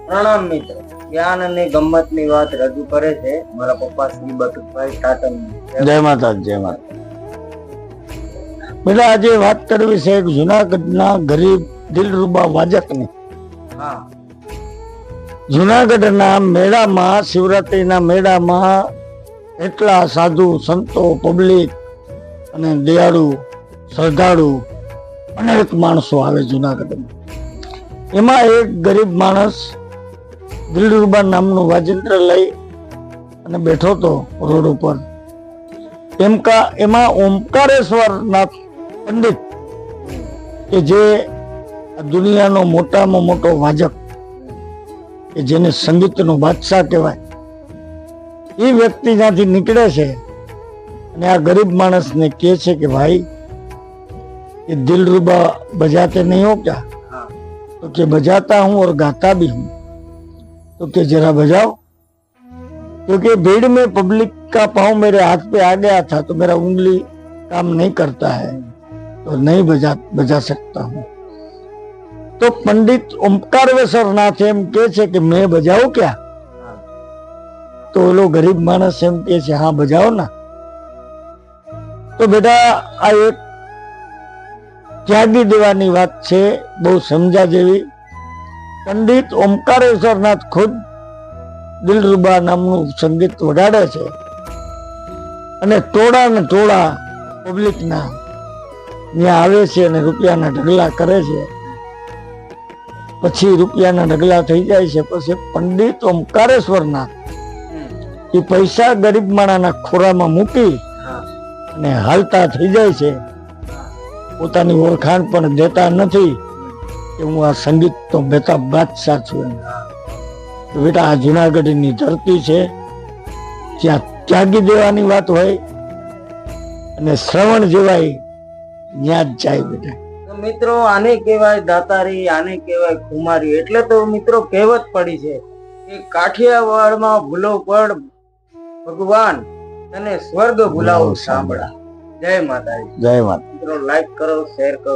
પ્રણામ મિત્ર, જ્ઞાન અને ગમ્મત ની વાત રજૂ કરે છે મારા પપ્પા શ્રી બટુકભાઈ ટાટમ. જય માતા જય માતા. બેટા આજે વાત કરવી છે જુનાગઢના ગરીબ દિલરુબા વાજકની. હા, જુનાગઢના મેળામાં, શિવરાત્રીના મેળામાં એટલા સાધુ સંતો, પબ્લિક અને દયાળુ શ્રદ્ધાળુ અનેક માણસો આવે જુનાગઢમાં. એમાં એક ગરીબ માણસ દિલરુબા નામનું વાજિંત્ર લઈ અને બેઠો તો રોડ ઉપર. એમાં ઓમકારેશ્વર નાથ પંડિત કે જે દુનિયાનો મોટામાં મોટો વાજક, કે જેને સંગીતનો બાદશાહ કહેવાય, એ વ્યક્તિ ત્યાંથી નીકળે છે અને આ ગરીબ માણસને કહે છે કે ભાઈ ये दिलरुबा बजाते नहीं हो क्या? तो कि बजाता हूं और गाता भी हूं. तो कि जरा बजाओ. क्योंकि भीड़ में पब्लिक का पाँव मेरे हाथ पे आ गया था तो मेरा उंगली काम नहीं करता है, तो नहीं बजा सकता हूं. तो पंडित ओमकारेश्वर नाथ एम के छे कि मैं बजाऊं क्या? तो वो गरीब मानस एम के छे हाँ बजाओ ना. तो बेटा आ एक ત્યાગી દેવાની વાત છે, બહુ સમજા જેવી. પંડિત ઓમકારેશ્વરનાથ ખુદ દિલરુબા નામનું સંગીત વગાડે છે અને ટોળા ને ટોળા પબ્લિકના ત્યાં આવે છે અને રૂપિયાના ઢગલા કરે છે. પછી રૂપિયાના ઢગલા થઈ જાય છે. પછી પંડિત ઓમકારેશ્વરનાથ એ પૈસા ગરીબ માણાના ખોરામાં મૂકી અને હાલતા થઈ જાય છે. પોતાની ઓળખાણ પણ દેતા નથી કે હું આ સંગીત તો બેતા બાદશાહ છું. બેટા આ જુનાગઢની ધરતી છે જ્યાં ત્યાગી દેવાની વાત હોય અને શ્રવણ જેવાય ત્યાં જ જાય. બેટા તો મિત્રો આને કહેવાય દાતારી, આને કહેવાય ખુમારી. એટલે તો મિત્રો કહેવત પડી છે કે કાઠિયાવાડમાં ભૂલો પડ ભગવાન તને સ્વર્ગ ભૂલાવું સાંભળા. જય માતાજી. જય માતા. મિત્રો લાઈક કરો, શેર કરો.